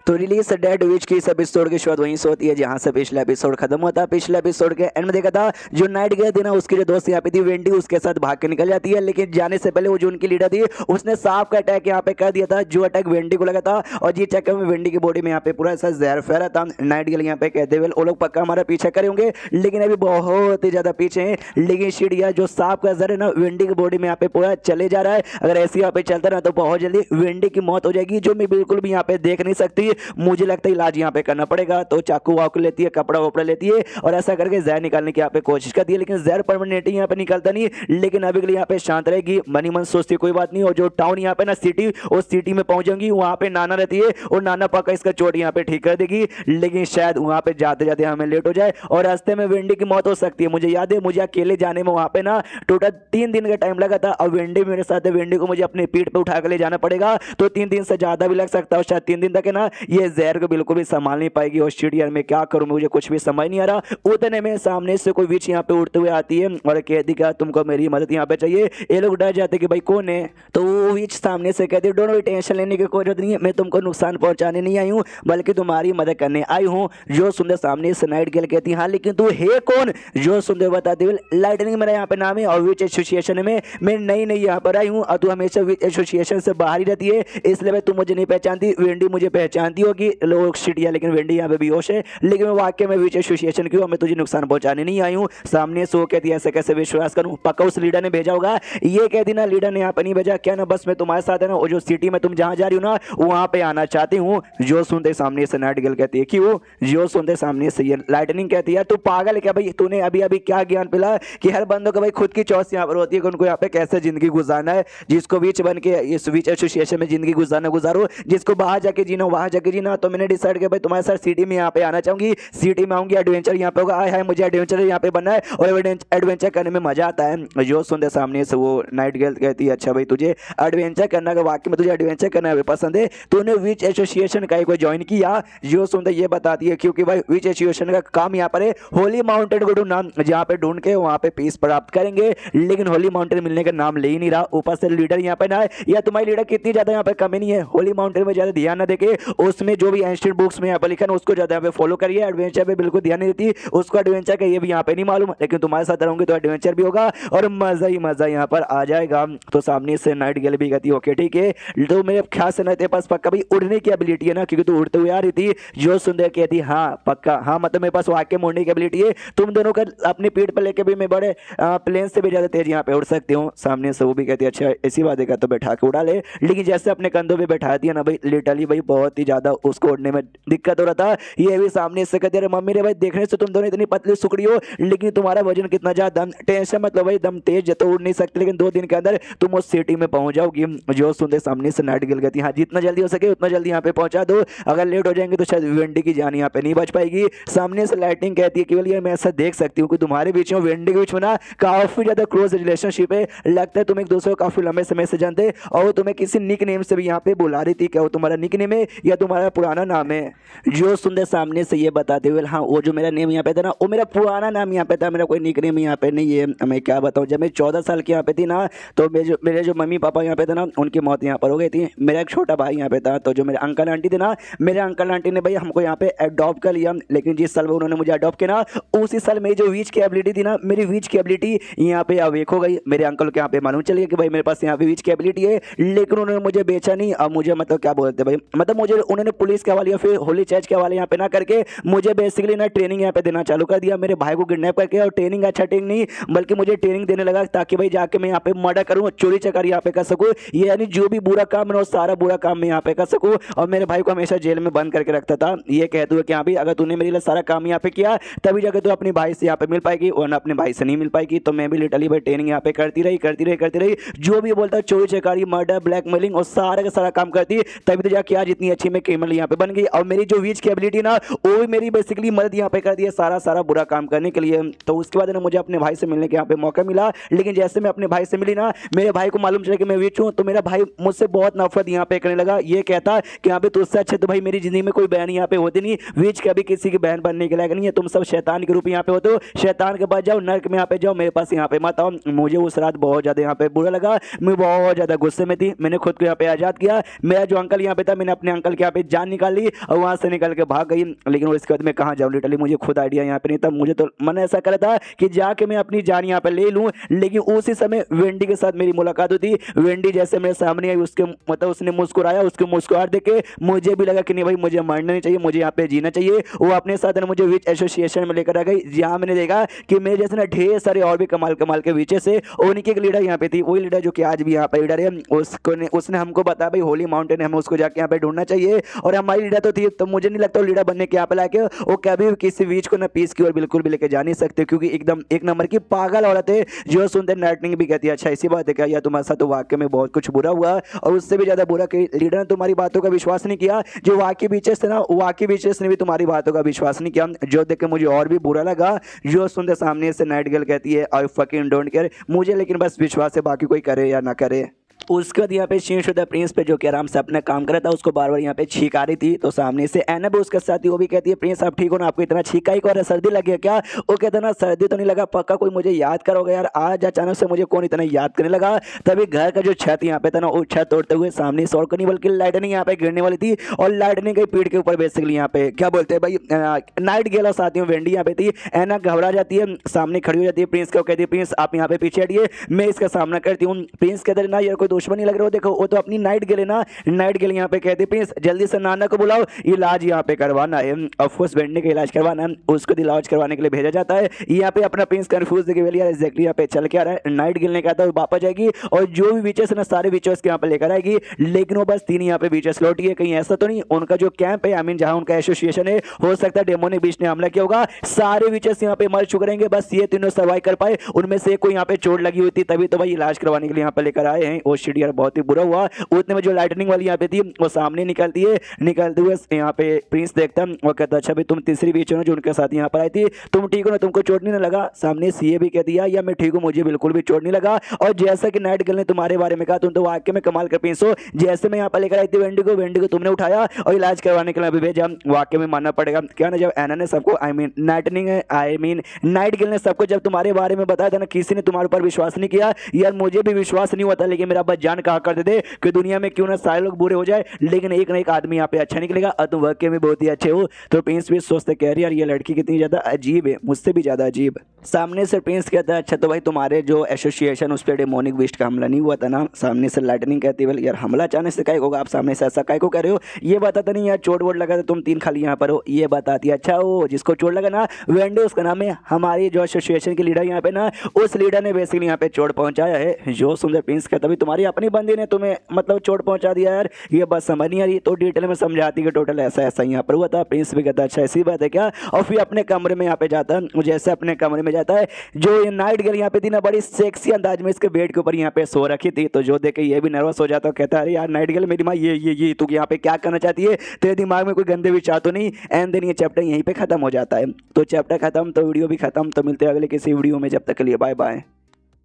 तो release dead विच की इस एपिसोड की शुरुआत वहीं से होती है जहां से पिछला एपिसोड खत्म होता है। पिछले एपिसोड के एंड में देखा था जो नाइट गया थी ना, उसकी जो दोस्त यहाँ पे थी वेंडी, उसके साथ भाग के निकल जाती है। लेकिन जाने से पहले वो जो उनकी लीडर थी उसने सांप का अटैक यहाँ पे कर दिया था, जो अटैक वेंडी को लगा था। और जी चक्कर में वेंडी की बॉडी में यहाँ पे पूरा ऐसा जहर फैला था। नाइट गल यहाँ पे कहते हुए वो लोग पक्का हमारा पीछा करे होंगे, लेकिन अभी बहुत ही ज्यादा पीछे हैं। लेकिन शिडिया जो सांप का जहर है ना वेंडी की बॉडी में यहाँ पे पूरा चले जा रहा है। अगर ऐसे यहाँ पे चलता ना तो बहुत जल्दी वेंडी की मौत हो जाएगी, जो मैं बिल्कुल भी यहाँ पे देख नहीं सकती। मुझे लगता है इलाज यहाँ पे करना पड़ेगा। तो चाकू वाकू लेती है, कपड़ा वपड़ा लेती है और ऐसा करके जहर निकालने की यहाँ पे कोशिश करती है, लेकिन जहर परमानेंट यहाँ पे निकलता नहीं। लेकिन अभी के लिए यहाँ पे शांत रहेगी, मनी मन सोचती कोई बात नहीं। और जो टाउन यहाँ पे ना सिटी, उस सिटी में पहुंचेंगी, वहां पे नाना रहती है और नाना पक्का इसका चोट यहाँ पे ठीक कर देगी। लेकिन शायद वहां पे जाते जाते हमें लेट हो जाए और रास्ते में वेंडी की मौत हो सकती है। मुझे याद है मुझे अकेले जाने में वहां पे ना टोटल 3 दिन का टाइम लगा था। और वेंडी मेरे साथ है, वेंडी को मुझे अपनी पीठ पे उठा कर ले जाना पड़ेगा, तो 3 दिन से ज्यादा भी लग सकता है। और शायद 3 दिन तक है ना ये जहर को बिल्कुल भी संभाल नहीं पाएगी। और शिडियर में क्या करूं, मुझे कुछ भी समझ नहीं आ रहा। उतने में सामने से कोई विच यहाँ पे उड़ते हुए आती है और कहती क्या तुमको मेरी मदद यहाँ पे चाहिए। ये लोग डर जाते कि भाई कौन है, तो वो विच सामने से कहती डोंट वरी, टेंशन लेने की कोई जरूरत नहीं है, मैं तुमको नुकसान पहुंचाने नहीं आई हूँ बल्कि तुम्हारी मदद करने आई हूँ। जो सुंदर सामने से नाइट गेल कहती हाँ लेकिन तू है कौन। जो सुंदर बताती हुए लाइटनिंग मेरा यहाँ पे नाम है और विच एसोसिएशन में मैं नई नई यहाँ पर आई हूँ और तू हमेशा विच एसोसिएशन से बाहर ही रहती है, इसलिए मैं तुम मुझे नहीं पहचानती। वेंडी मुझे पहचानती होगी लोग शिडिया, लेकिन वेंडी यहाँ पे बेहोश है। लेकिन मैं वाकई में विच एसोसिएशन की हूँ, मैं तुझे नुकसान पहुंचाने नहीं आई हूँ। सामने से वो कहती है ऐसे कैसे विश्वास करूँ, पक्का उस लीडर ने भेजा होगा। ये कहती ना लीडर ने यहाँ पे नहीं भेजा, क्या ना बस मैं तुम्हारे साथ है ना वो जो सिटी में तुम जहाँ जा रही हो ना वहाँ पे आना चाहती हूँ। जो सुनते सामने से नाइट गर्ल कहती है क्यों। जो सुनते सामने से ये लाइटनिंग कहती है तू पागल है क्या भाई, तूने अभी अभी क्या ज्ञान पिला कि हर बंदों को भाई खुद की चॉइस यहाँ पर होती है कि उनको यहाँ पे कैसे जिंदगी गुजारना है। जिसको विच बन के इस विच एसोसिएशन में जिंदगी गुजारना गुजारो, जिसको बाहर जाके जीना वहां जाके जीना। तो मैंने डिसाइड किया भाई तुम्हारे साथ सिटी में यहाँ पे आना चाहूंगी, सिटी में आऊंगी, एडवेंचर यहाँ पे होगा। आए हाय मुझे एडवेंचर यहाँ पे बनना है और एडवेंचर करने में मजा आता है। जो सुनते सामने से वो नाइट गर्ल कहती है अच्छा भाई तुझे एडवेंचर करना का वाकई में तुझे एडवेंचर करना है पसंद है, तूने विच एसोसिएशन का कोई ज्वाइन किया। जो सुनते ये बताती है क्योंकि भाई विच एसोसिएशन का काम यहाँ पर है होली माउंटेन को ढूंढना, जहाँ पे ढूंढ के वहाँ पे पीस प्राप्त करेंगे। लेकिन होली माउंटेन मिलने का नाम ले ही नहीं रहा, ऊपर से लीडर यहाँ पे ना है। या तुम्हारी लीडर कितनी ज्यादा यहाँ पे कमी नहीं है, होली माउंटेन में ज्यादा ध्यान ना देके उसमें जो भी एंशिएंट बुक्स में यहाँ पे लिखा है उसको ज्यादा यहाँ पे फॉलो करिए। एडवेंचर पे बिल्कुल ध्यान नहीं देती, उसको एडवेंचर का ये भी यहाँ पे नहीं मालूम। लेकिन तुम्हारे साथ रहूंगी तो एडवेंचर भी होगा और मजा ही मजा यहाँ पर आ जाएगा। तो सामने से नाइट गर्ल भी कहती है ओके ठीक है, तो मेरे ख्याल से ना तेरे पास पक्का भी उड़ने की एबिलिटी है ना, क्योंकि तू उड़ते हुए आ रही थी। जो सुंदर कहती हाँ पक्का, हाँ मतलब मेरे पास वाकई में उड़ने की एबिलिटी है, तुम दोनों का अपनी पीठ पर लेके भी मैं बड़े प्लेन से भी ज्यादा तेज यहाँ पे उड़ सकती हूँ। सामने से वो भी कहती है अच्छा ऐसी बात है तो बैठा के उड़ा ले। लेकिन जैसे अपने कंधों पे बैठा दिया ना भाई लिटरली भाई बहुत ही ज्यादा उसको उड़ने में दिक्कत हो रहा था। ये भी सामने से कहते मम्मी रे भाई देखने से तुम दोनों इतनी पतली सुकड़ी हो, लेकिन तुम्हारा वजन कितना ज्यादा, टेंशन मतलब भाई दम तेज तो उड़ नहीं सकते, लेकिन 2 दिन के अंदर तुम उस सिटी में पहुंच जाओगी। जो सुनते सामने से नाइट गर्ल कहती हाँ जितना जल्दी हो सके उतना जल्दी यहाँ पे पहुंचा दो, अगर लेट हो जाएंगे तो शायद वेंडी की जान यहाँ पे नहीं बच पाएगी। सामने से लाइटनिंग कहती है केवल ये मैं ऐसा देख सकती हूँ कि तुम्हारे बीच में वेंडी के बीच में ना काफी ज्यादा क्लोज रिलेशनशिप है, लगता है तुम एक दूसरे को काफी लंबे समय से जानते और वो तुम्हें किसी निक नेम से भी यहाँ पे बुला रही थी। क्या वो तुम्हारा निक नेम है या तुम्हारा पुराना नाम है। जो सुंदर सामने से ये बताते हुए हाँ वो जो मेरा नेम यहाँ पे था ना वो मेरा पुराना नाम यहाँ पे था, मेरा कोई निक नेम यहाँ पे नहीं है। मैं क्या बताऊँ, जब मैं 14 साल की यहाँ पे थी ना तो मेरे जो मम्मी पापा यहाँ पे थे ना उनकी मौत यहाँ पर हो गई थी। मेरा एक छोटा भाई यहाँ पे था, तो जो मेरे अंकल आंटी थे ना, मेरे अंकल आंटी ने भाई हमको यहाँ पे अडॉप्ट कर लिया। लेकिन जिस साल में उन्होंने मुझे अडॉप्ट किया ना उसी साल मेरी जो विच की एबिलिटी थी ना, मेरी विच की एबिलिटी यहाँ पे अवेक हो गई। मेरे अंकल को यहाँ पे मालूम चल गया कि भाई मेरे पास यहाँ पे विच की एबिलिटी है, लेकिन उन्होंने मुझे बेचा नहीं। अब मुझे मतलब क्या बोलते भाई, मतलब मुझे उन्होंने पुलिस के हवाले या फिर होली चर्च के हवाले यहाँ पे ना करके मुझे बेसिकली ना ट्रेनिंग यहाँ पे देना चालू कर दिया। मेरे भाई को किडनैप करके, और ट्रेनिंग अच्छा ट्रेनिंग नहीं बल्कि मुझे ट्रेनिंग देने लगा ताकि भाई जाके मैं यहाँ पे मर्डर करूँ, चोरी चकारी यहाँ पे कर सकूँ। ये यानी जो भी बुरा काम है वो सारा बुरा काम मैं यहाँ पे कर सकूँ। और मेरे भाई को हमेशा जेल में बंद करके रखता था, ये कहते हुए कि हाँ भाई अगर तूने मेरे लिए सारा काम यहाँ पे किया तभी जाकर तू अपने भाई से यहाँ पे मिल पाएगी, वरना अपने भाई से नहीं मिल पाएगी। तो मैं भी लिटरली भाई ट्रेनिंग यहाँ पे करती रही, जो भी बोलता चोरी चकारी मर्डर ब्लैकमेलिंग और सारा का सारा काम करती, तभी तो जाके आज इतनी अच्छी मैं क्रिमिनल यहाँ पे बन गई। और मेरी जो विच की एबिलिटी ना वो भी मेरी बेसिकली मदद यहाँ पे कर दी है सारा बुरा काम करने के लिए। तो उसके बाद ना मुझे अपने भाई से मिलने के यहाँ पे मौका मिला। लेकिन जैसे मैं अपने भाई से मिली ना, मेरे भाई को मालूम चला कि मैं विच हूँ, तो मेरा भाई मुझसे बहुत नफरत यहाँ पे करने लगा। ये कहता कि यहाँ पे तुझसे अच्छे तो भाई मेरी जिंदगी में कोई बहन यहाँ पे होती नहीं, विच कभी किसी की बहन बनने के लायक नहीं है, तुम सब शैतान के रूप यहाँ पे होते हो, शैतान के पास जाओ, नर्क में यहाँ पे जाओ, मेरे पास यहाँ पे मत आओ। मुझे उस रात बहुत ज्यादा यहाँ पे बुरा लगा, मैं बहुत ज्यादा गुस्से में थी। मैंने खुद को यहाँ पे आजाद किया। मेरा जो अंकल यहाँ पे था मैंने अपने अंकल के यहाँ पे जान निकाली और वहां से निकल के भाग गई। लेकिन उसके बाद मैं कहाँ जाऊँ लिटरली, मुझे खुद आइडिया यहाँ पे नहीं था। मुझे तो मन ऐसा कर रहा था कि जाके मैं अपनी जान यहाँ पे ले लूँ, लेकिन उसी समय वेंडी के साथ मेरी मुलाकात हुई थी। वेंडी जैसे मेरे सामने आई, उसके मतलब उसने मुस्कुराया, उसके मुस्कुराहट देख के मुझे भी लगा कि नहीं भाई मुझे मरना नहीं चाहिए, मुझे यहाँ पे जीना चाहिए। वो अपने साथ ना मुझे विच एसोसिएशन में लेकर आ गई, जहाँ मैंने देखा कि मेरे जैसे ना ढेर सारे और भी कमाल कमाल के विचेस है। उन्हीं की एक लीडर यहाँ पे थी, वही लीडर जो कि आज भी यहाँ पे लीडर है। उसने हमको बताया भाई होली माउंटेन है, हमें उसको जाके यहाँ पे ढूंढना चाहिए। और हमारी लीडर तो थी, तो मुझे नहीं लगता वो लीडर बनने के यहाँ पे लाके वो कभी किसी बीच को ना पीस की ओर बिल्कुल भी लेके जा नहीं सकते, क्योंकि एकदम एक नंबर की पागल औरत है जो सुनते नाइटनिंग भी कहती है अच्छा इसी बात है क्या, या तुम्हारे साथ तो वाकई में बहुत कुछ बुरा हुआ। और उससे भी ज्यादा बुरा कि लीडर ने तुम्हारी बातों का विश्वास नहीं किया। जो वाकई बीचेस थे ना, वाकई बीचेस ने भी तुम्हारी बातों का विश्वास नहीं किया, जो देख के मुझे और भी बुरा लगा। जो सुनते सामने से नाइट गर्ल कहती है आई फकिंग डोंट केयर, मुझे लेकिन बस विश्वास है, बाकी कोई करे या ना करे। उसके बाद यहाँ पे शीर्षोदा प्रिंस पे जो कि आराम से अपना काम कर रहा था, उसको बार बार यहाँ पे छींक आ रही थी। तो सामने से एना भी उसके साथ ही, वो भी कहती है प्रिंस आप ठीक हो ना, आपको इतना छींका ही और सर्दी लग गया क्या? वो कहता ना सर्दी तो नहीं लगा, पक्का कोई मुझे याद करोगे यार, आज अचानक से मुझे कौन इतना याद करने लगा। तभी घर का जो छत यहाँ पे था ना, वो छत तोड़ते हुए सामने से और को नहीं बल्कि लाइटनिंग यहाँ पे गिरने वाली थी। और लाइटनिंग की पीठ के ऊपर बेसिकली यहाँ पे क्या बोलते हैं भाई नाइट गेल और साथियों वेंडी यहाँ पे थी। एना घबरा जाती है, सामने खड़ी हो जाती है प्रिंस को, कहती है प्रिंस आप यहाँ पे पीछे हटिए, मैं इसका सामना करती हूँ। प्रिंस कहते ना यार कोई दुश्मन नहीं लग रहा हो, देखो वो तो अपनी नाइट गेल है ना। नाइट गेल यहाँ पे कहते प्रिंस जल्दी से नाना को बुलाओ, इलाज यहाँ पे करवाना है। ऑफकोर्स वेंडी का इलाज करवाना है, उसको इलाज करवाने के लिए भेजा जाता है। यहाँ पे अपना प्रिंस कंफ्यूज देखिए यार एग्जैक्टली यहाँ पे चल के आ रहा है। नाइट गेल ने कहा था वापस जाएगी और जो भी विचेस ना सारे विचेस के यहाँ पे लेकर आएगी, लेकिन वो बस 3 यहाँ पे विचेस लौटी है। कहीं ऐसा तो नहीं उनका जो कैंप है आई मीन जहाँ उनका एसोसिएशन है, हो सकता है डेमोनिक बीच ने हमला किया होगा। सारे विचेस यहाँ पे मर चुके रहेंगे, बस ये तीनों सर्वाइव कर पाए। उनमें से कोई यहाँ पे चोट लगी हुई थी, तभी तो भाई इलाज करवाने के लिए यहाँ पे लेकर आए हैं। ओ शिट यार बहुत ही बुरा हुआ। उतने में जो लाइटनिंग वाली यहाँ पे थी वो सामने निकलती है, निकलते हुए यहाँ पे प्रिंस देखता वो कहता अच्छा भाई तुम तीसरी बीच हो ना जो उनके साथ यहाँ पर आई थी, तुम ठीक हो ना, तुमको चोट नहीं लगा? सामने सीए भी कह दिया या मैं ठीक हूँ, मुझे बिल्कुल भी चोट नहीं लगा। और जैसा कि नाइट गर्ल ने तुम्हारे बारे में कहा, तुम तो वाकई में कमाल कर प्रिंस हो। जैसे मैं यहाँ पर लेकर आई थी वेंडी को तुमने उठाया और इलाज करवाने के लिए अभी भेजा, वाकई में मानना पड़ेगा। क्या ना जब एना ने सबको आई मीन नाइट गर्ल ने सबको जब तुम्हारे बारे में बताया था ना, किसी ने तुम्हारे ऊपर विश्वास नहीं किया यार, मुझे भी विश्वास नहीं हुआ था, लेकिन मेरा बस जान कहा करते थे कि दुनिया में क्यों ना सारे लोग बुरे हो जाए, लेकिन एक ना एक आदमी यहाँ पे अच्छा निकलेगा और तुम वाकई में बहुत ही अच्छे हो। तो प्रिंस भी सोचते कह रही यार ये लड़की कितनी ज्यादा अजीब है, मुझसे भी ज्यादा अजीब। सामने से प्रिंस कहता है अच्छा तो भाई तुम्हारे जो एसोसिएशन उस पर डेमोनिक बीस्ट का हमला नहीं हुआ था ना? सामने से लाइटनिंग कहती है यार हमला अचानक से काय होगा, आप सामने से ऐसा काय को कह रहे हो? ये बताता नहीं यार चोट वोट लगा तो तुम 3 खाली यहाँ पर हो, ये बताती है। अच्छा वो जिसको चोट लगा ना वेंडी उसका नाम है, हमारी जो एसोसिएशन की लीडर यहाँ पे ना उस लीडर ने बेसिकली यहाँ पे चोट पहुंचाया है। जो सुंदर प्रिंस कहता भाई तुम्हारी अपनी बंदी ने तुम्हें मतलब चोट पहुंचा दिया यार, ये बात समझ नहीं आ रही। तो डिटेल में समझाती कि टोटल ऐसा ऐसा यहाँ पर हुआ था। प्रिंस भी कहता अच्छा ऐसी बात है क्या? और फिर अपने कमरे में यहाँ पे जाता है। जैसे अपने कमरे में जाता है, जो ये नाइट गर्ल यहाँ पे थी ना बड़ी सेक्सी अंदाज में इसके बेड के ऊपर यहाँ पे सो रखी थी। तो जो देखे ये भी नर्वस हो जाता है, कहता है अरे यार नाइट गर्ल मेरी माँ ये तू यहाँ पे क्या करना चाहती है, तेरे दिमाग में कोई गंदे विचार तो नहीं? एंड देन ये चैप्टर यहीं पे खत्म हो जाता है। तो चैप्टर खत्म तो वीडियो भी खत्म। तो मिलते हैं अगले किसी वीडियो में, जब तक के लिए बाय बाय।